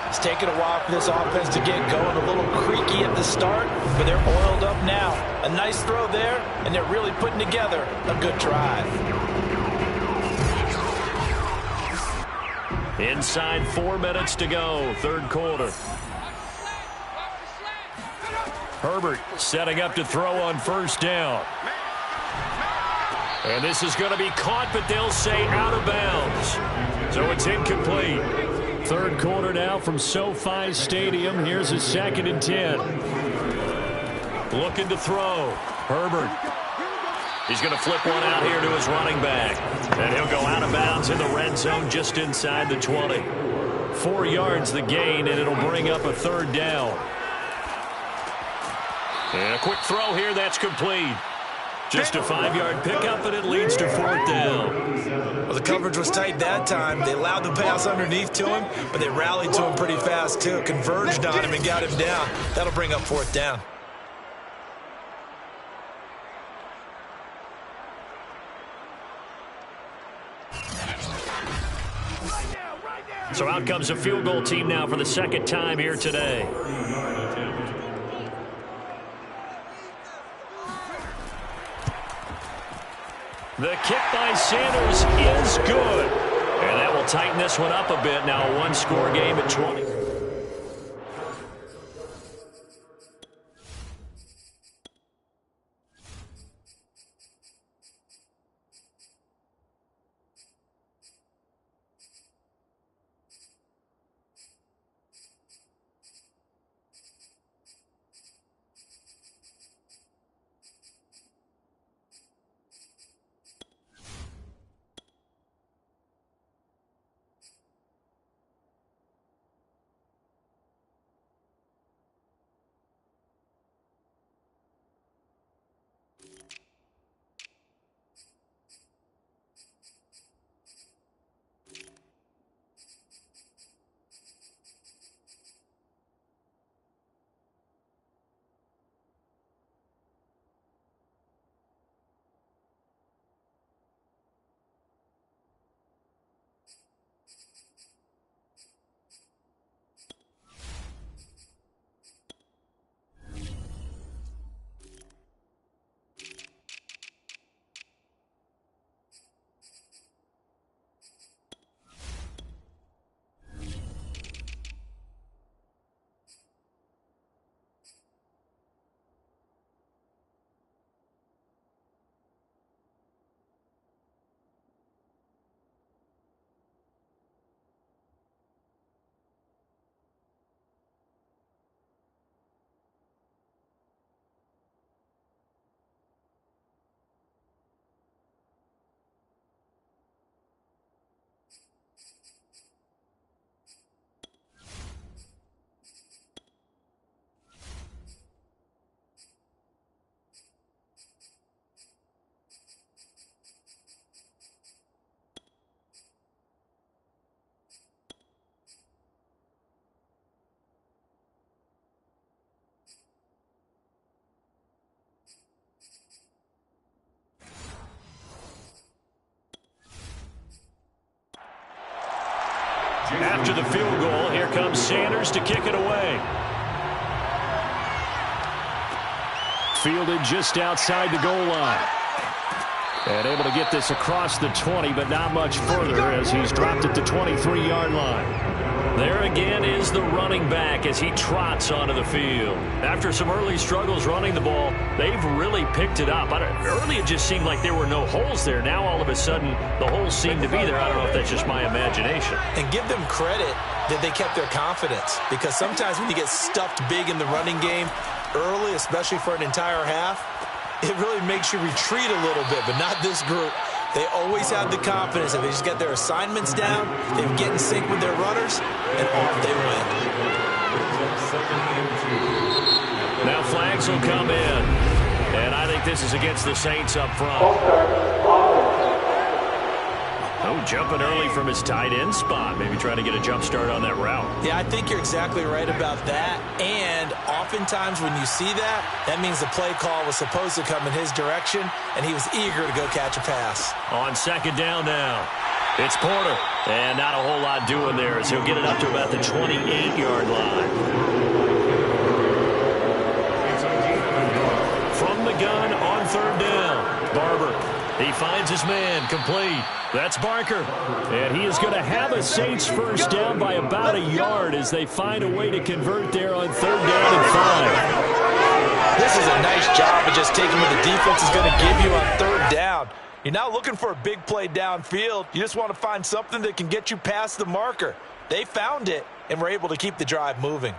It's taken a while for this offense to get going. A little creaky at the start, but they're oiled up now. A nice throw there, and they're really putting together a good drive. Inside 4 minutes to go, 3rd quarter. Herbert setting up to throw on 1st down. And this is going to be caught, but they'll say out of bounds. So it's incomplete. 3rd quarter now from SoFi Stadium. Here's his 2nd and 10. Looking to throw. Herbert. He's going to flip one out here to his running back. And he'll go out of bounds in the red zone just inside the 20. 4 yards the gain, and it'll bring up a 3rd down. And a quick throw here, that's complete. Just a 5-yard pickup, and it leads to 4th down. Well, the coverage was tight that time. They allowed the pass underneath to him, but they rallied to him pretty fast, too. Converged on him and got him down. That'll bring up 4th down. So out comes a field goal team now for the 2nd time here today. The kick by Sanders is good. And that will tighten this one up a bit. Now a 1-score game at 20. After the field goal, here comes Sanders to kick it away. Fielded just outside the goal line. And able to get this across the 20, but not much further as he's dropped it to 23-yard line. There again is the running back as he trots onto the field. After some early struggles running the ball, they've really picked it up. Early it just seemed like there were no holes there. Now all of a sudden the holes seem to be there. I don't know if that's just my imagination. And give them credit that they kept their confidence, because sometimes when you get stuffed big in the running game early, especially for an entire half, it really makes you retreat a little bit, but not this group. They always have the confidence that they just get their assignments down, they get in sync with their runners, and off they went. Now flags will come in, and I think this is against the Saints up front. Oh, jumping early from his tight end spot, maybe trying to get a jump start on that route. Yeah, I think you're exactly right about that, and oftentimes when you see that, that means the play call was supposed to come in his direction, and he was eager to go catch a pass. On second down now, it's Porter, and not a whole lot doing there as he'll get it up to about the 28-yard line. From the gun on third down, Barber. He finds his man, complete. That's Barker. And he is going to have a Saints first down by about a yard as they find a way to convert there on third down and 5. This is a nice job of just taking what the defense is going to give you on third down. You're not looking for a big play downfield. You just want to find something that can get you past the marker. They found it and were able to keep the drive moving.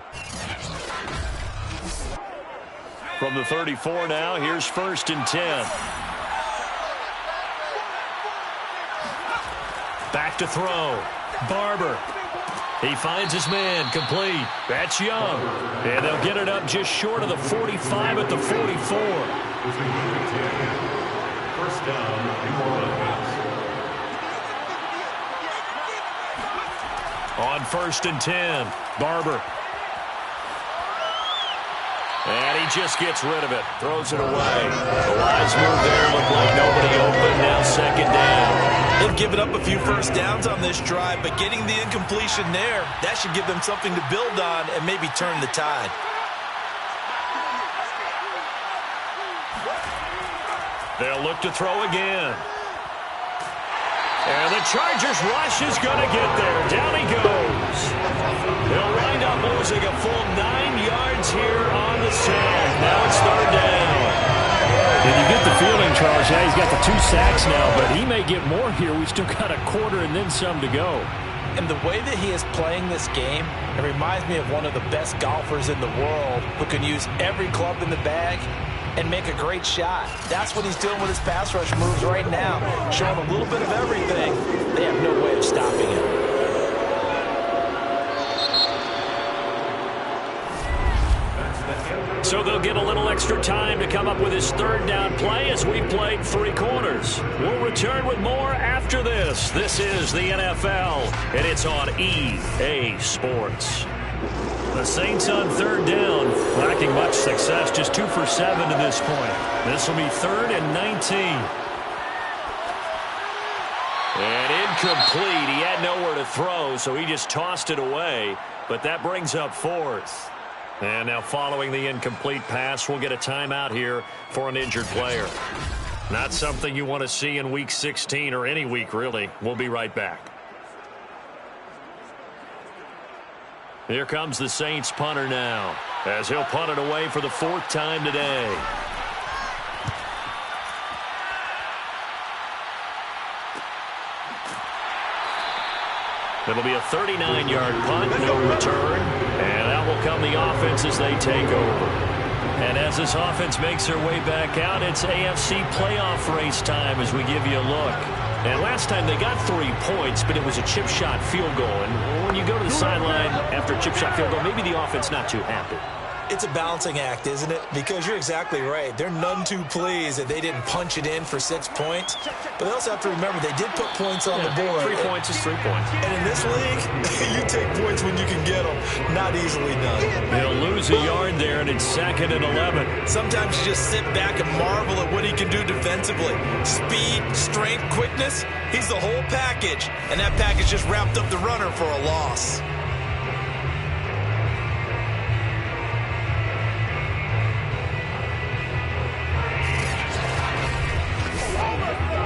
From the 34 now, here's first and 10. Back to throw. Barber. He finds his man, complete. That's Young. And they'll get it up just short of the 45 at the 44. First down, On first and 10, Barber. And he just gets rid of it, throws it away. The wise move there, looked like nobody open, now second down. They've given up a few first downs on this drive, but getting the incompletion there, that should give them something to build on and maybe turn the tide. They'll look to throw again. And the Chargers rush is going to get there. Down he goes. They'll wind up losing a full 9 yards here on the sack. Now it's third down. And you get the feeling, Charles, yeah, he's got the 2 sacks now, but he may get more here. We've still got a quarter and then some to go. And the way that he is playing this game, it reminds me of one of the best golfers in the world who can use every club in the bag and make a great shot. That's what he's doing with his pass rush moves right now, showing a little bit of everything. They have no way of stopping him. So they'll get a little extra time to come up with his third down play as we played 3 quarters. We'll return with more after this. This is the NFL, and it's on EA Sports. The Saints on third down, lacking much success, just 2 for 7 to this point. This will be 3rd and 19. And incomplete. He had nowhere to throw, so he just tossed it away. But that brings up 4th. And now following the incomplete pass, we'll get a timeout here for an injured player. Not something you want to see in Week 16 or any week, really. We'll be right back. Here comes the Saints punter now, as he'll punt it away for the 4th time today. It'll be a 39-yard punt, no return, and out will come the offense as they take over. And as this offense makes their way back out, it's AFC playoff race time as we give you a look. And last time they got 3 points, but it was a chip shot field goal. And when you go to the sideline after a chip shot field goal, maybe the offense not too happy. It's a balancing act, isn't it? Because you're exactly right. They're none too pleased that they didn't punch it in for 6 points. But they also have to remember they did put points on the board. 3 points is 3 points. And in this league, you take points when you can get them. Not easily done. They'll lose a yard there, and it's 2nd and 11. Sometimes you just sit back and marvel at what he can do defensively. Speed, strength, quickness, he's the whole package. And that package just wrapped up the runner for a loss.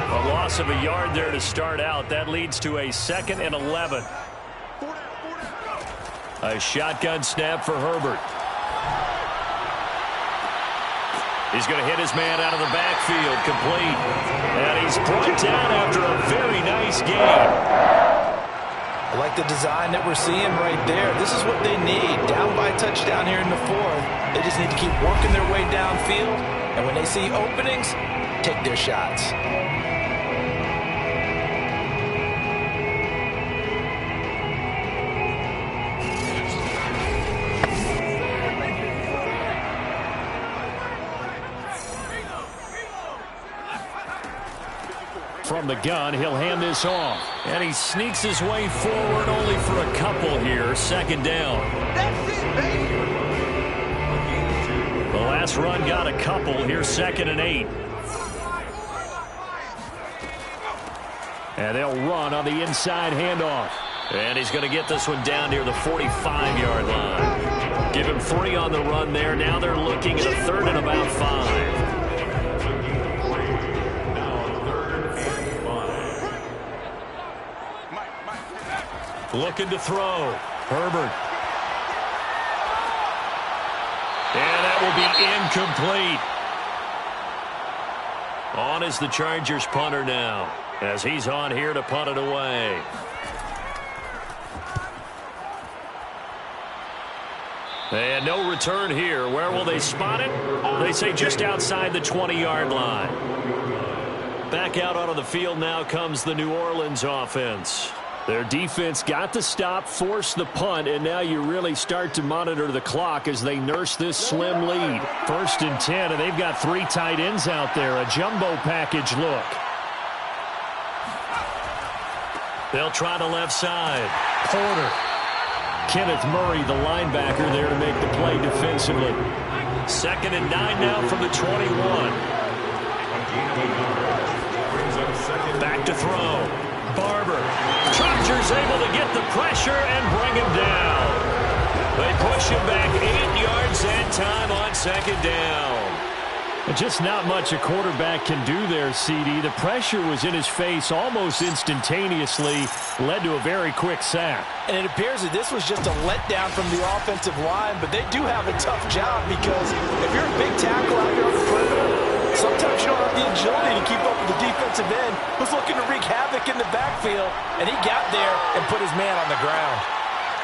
A loss of a yard there to start out. That leads to a 2nd and 11. A shotgun snap for Herbert. He's going to hit his man out of the backfield, complete. And he's brought down after a very nice game. I like the design that we're seeing right there. This is what they need. Down by a touchdown here in the 4th. They just need to keep working their way downfield. And when they see openings, take their shots. From the gun, he'll hand this off. And he sneaks his way forward only for a couple here. 2nd down. That's it, baby. The last run got a couple. Here's 2nd and 8. And they'll run on the inside handoff. And he's going to get this one down near the 45-yard line. Give him 3 on the run there. Now they're looking at a 3rd and about 5. Looking to throw. Herbert. And that will be incomplete. On is the Chargers punter now, as he's on here to punt it away. And no return here. Where will they spot it? They say just outside the 20-yard line. Back out onto the field now comes the New Orleans offense. Their defense got the stop, forced the punt, and now you really start to monitor the clock as they nurse this slim lead. 1st and 10, and they've got 3 tight ends out there. A jumbo package look. They'll try the left side. Porter. Kenneth Murray, the linebacker, there to make the play defensively. 2nd and 9 now from the 21. Back to throw. Barber. Chargers able to get the pressure and bring him down. They push him back 8 yards that time on 2nd down. Just not much a quarterback can do there, CD. The pressure was in his face almost instantaneously, led to a very quick sack. And it appears that this was just a letdown from the offensive line, but they do have a tough job because if you're a big tackle out here on the perimeter, sometimes you don't have the agility to keep up with the defensive end who's looking to wreak havoc in the backfield, and he got there and put his man on the ground.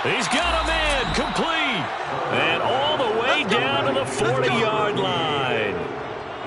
He's got a man complete, and all the way down to the 40-yard line.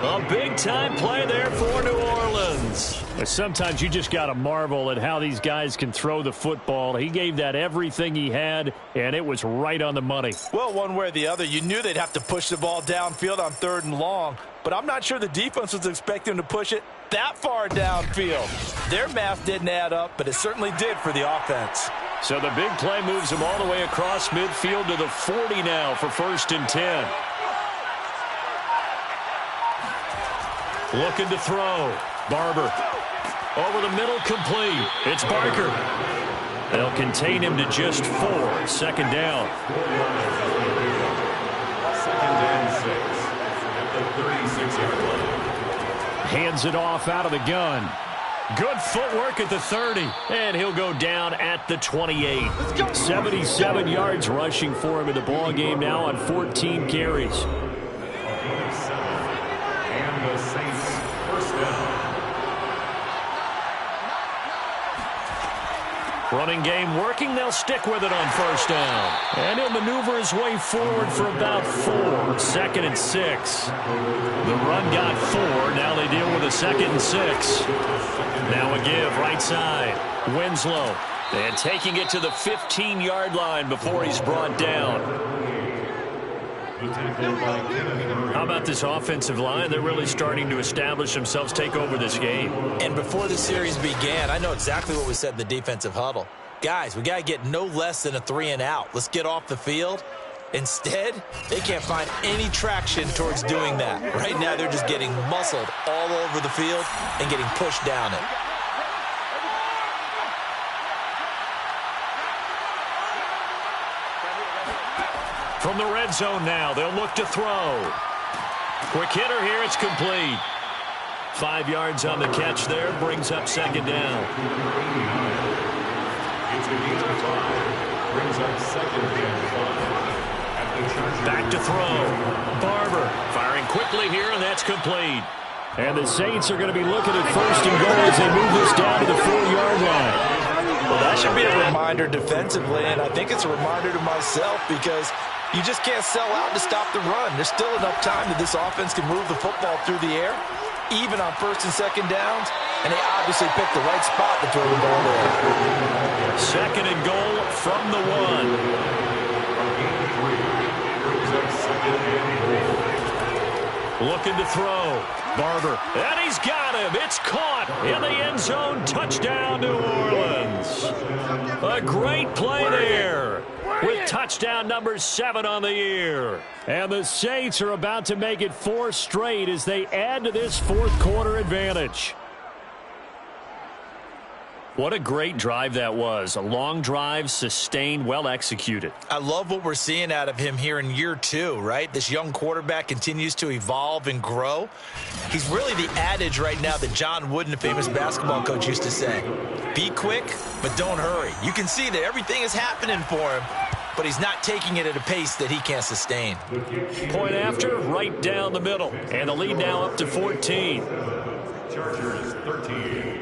A big-time play there for New Orleans. Sometimes you just got to marvel at how these guys can throw the football. He gave that everything he had, and it was right on the money. Well, one way or the other, you knew they'd have to push the ball downfield on 3rd and long, but I'm not sure the defense was expecting to push it that far downfield. Their math didn't add up, but it certainly did for the offense. So the big play moves him all the way across midfield to the 40 now for 1st and 10. Looking to throw. Barber. Over the middle, complete. It's Barker. They'll contain him to just 4. 2nd down. 2nd and 6 at the 36-yard line. Hands it off out of the gun. Good footwork at the 30. And he'll go down at the 28. 77 yards rushing for him in the ball game now on 14 carries. And the Saints 1st down. Running game working. They'll stick with it on 1st down. And he'll maneuver his way forward for about 4. 2nd and 6. The run got 4. Now they deal with a 2nd and 6. Now a give right side. Winslow. And taking it to the 15-yard line before he's brought down. How about this offensive line? They're really starting to establish themselves, take over this game. And before the series began, I know exactly what we said in the defensive huddle. Guys, we got to get no less than a 3 and out. Let's get off the field. Instead, they can't find any traction towards doing that. Right now, they're just getting muscled all over the field and getting pushed down it. From the red zone now, they'll look to throw. Quick hitter here, it's complete. 5 yards on the catch there, brings up second down. It's a gain of 5, brings up second and 5. Back to throw. Barber firing quickly here, and that's complete. And the Saints are going to be looking at first and goal as they move this down to the 4-yard line. Well, that should be a reminder defensively, and I think it's a reminder to myself because you just can't sell out to stop the run. There's still enough time that this offense can move the football through the air, even on first and second downs, and they obviously picked the right spot to throw the ball there. Second and goal from the 1. Looking to throw. Barber. And he's got him. It's caught in the end zone. Touchdown, New Orleans. A great play there with touchdown number 7 on the year. And the Saints are about to make it 4 straight as they add to this fourth quarter advantage. What a great drive that was. A long drive, sustained, well executed. I love what we're seeing out of him here in year 2, right? This young quarterback continues to evolve and grow. He's really the adage right now that John Wooden, the famous basketball coach, used to say. Be quick, but don't hurry. You can see that everything is happening for him, but he's not taking it at a pace that he can't sustain. Point after, right down the middle. And the lead now up to 14. Chargers 13.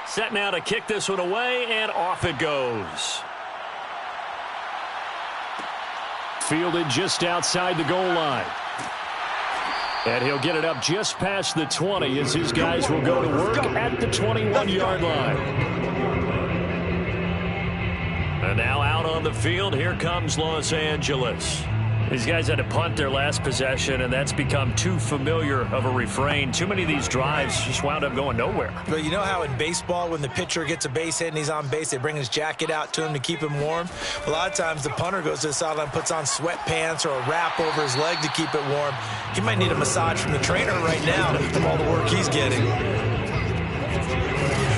Set now to kick this one away, and off it goes. Fielded just outside the goal line. And he'll get it up just past the 20 as his guys will go to work at the 21-yard line. And now out on the field, here comes Los Angeles. These guys had to punt their last possession, and that's become too familiar of a refrain. Too many of these drives just wound up going nowhere. But you know how in baseball, when the pitcher gets a base hit and he's on base, they bring his jacket out to him to keep him warm? A lot of times the punter goes to the sideline, puts on sweatpants or a wrap over his leg to keep it warm. He might need a massage from the trainer right now from all the work he's getting.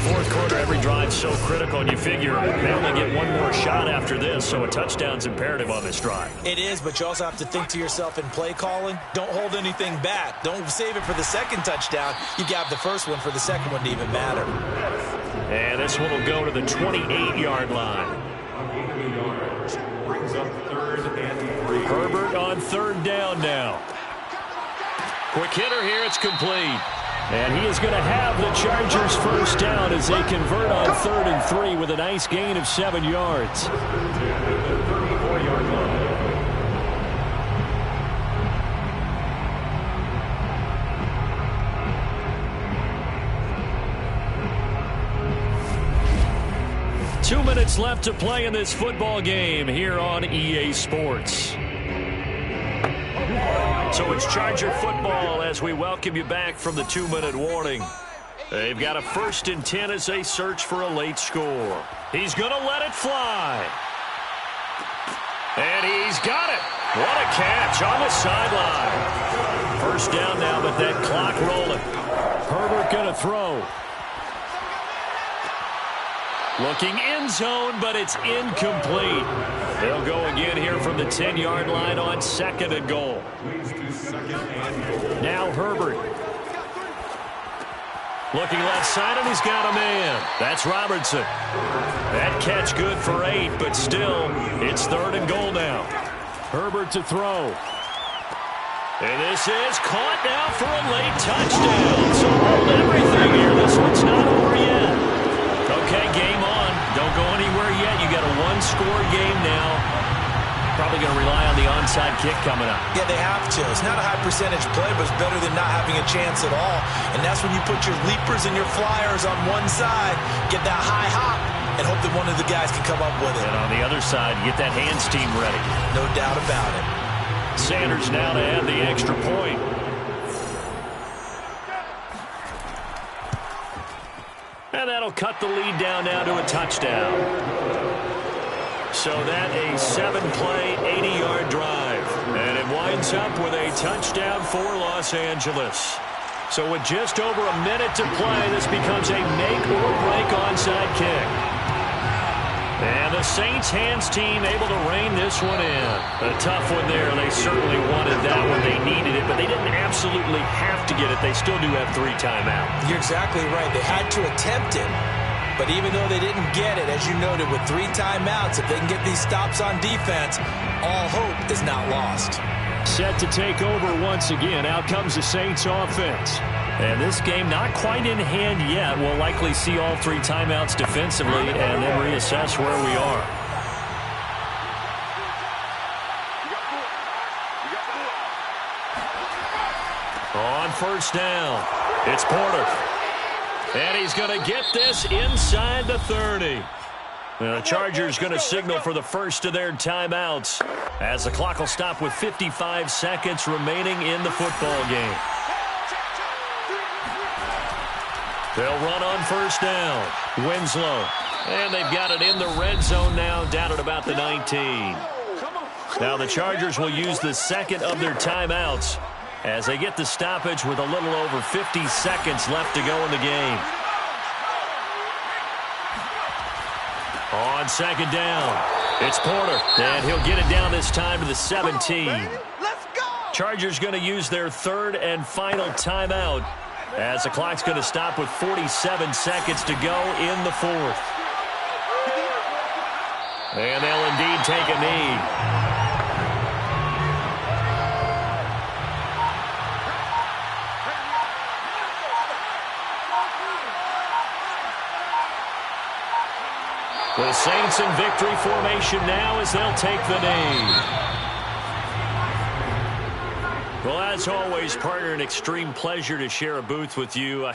Fourth quarter, every drive's so critical, and you figure they only get one more shot after this, so a touchdown's imperative on this drive. It is, but you also have to think to yourself in play calling, don't hold anything back. Don't save it for the second touchdown. You got the first one for the second one to even matter. And this one will go to the 28-yard line. Brings up 3rd and 3. Herbert on 3rd down now. Quick hitter here, it's complete. And he is going to have the Chargers first down as they convert on 3rd and 3 with a nice gain of 7 yards. 34-yard line. Two minutes left to play in this football game here on EA Sports. So it's Charger football as we welcome you back from the 2-minute warning. They've got a 1st and 10 as they search for a late score. He's going to let it fly. And he's got it. What a catch on the sideline. First down now, but that clock rolling. Herbert going to throw. Looking end zone, but it's incomplete. They'll go again here from the 10-yard line on 2nd and goal. Now Herbert. Looking left side, and he's got a man. That's Robertson. That catch good for 8, but still, it's 3rd and goal now. Herbert to throw. And this is caught now for a late touchdown. So hold everything here. This one's not over yet. Okay, game on. Don't go anywhere yet. You got a 1-score game now. Probably going to rely on the onside kick coming up. Yeah, they have to. It's not a high percentage play, but it's better than not having a chance at all. And that's when you put your leapers and your flyers on one side, get that high hop, and hope that one of the guys can come up with it. And on the other side, get that hands team ready. No doubt about it. Sanders now to add the extra point. And that'll cut the lead down now to a touchdown. So that a 7-play, 80-yard drive. And it winds up with a touchdown for Los Angeles. So with just over a minute to play, this becomes a make-or-break onside kick. And the Saints hands team able to rein this one in. A tough one there. They certainly wanted that one. They needed it, but they didn't absolutely have to get it. They still do have 3 timeouts. You're exactly right. They had to attempt it. But even though they didn't get it, as you noted, with 3 timeouts, if they can get these stops on defense, all hope is not lost. Set to take over once again. Out comes the Saints offense. And this game not quite in hand yet. We'll likely see all 3 timeouts defensively and then reassess where we are. On first down, it's Porter. And he's going to get this inside the 30. The Chargers going to signal for the first of their timeouts as the clock will stop with 55 seconds remaining in the football game. They'll run on first down. Winslow. And they've got it in the red zone now, down at about the 19. Now the Chargers will use the second of their timeouts as they get the stoppage with a little over 50 seconds left to go in the game. On second down, it's Porter, and he'll get it down this time to the 17. Chargers going to use their third and final timeout as the clock's going to stop with 47 seconds to go in the fourth. And they'll indeed take a knee. The Saints in victory formation now as they'll take the knee. Well, as always, partner, an extreme pleasure to share a booth with you.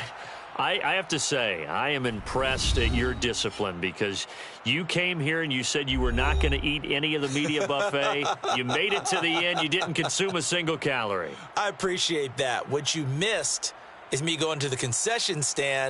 I have to say, I am impressed at your discipline because you came here and you said you were not going to eat any of the media buffet. You made it to the end. You didn't consume a single calorie. I appreciate that. What you missed is me going to the concession stand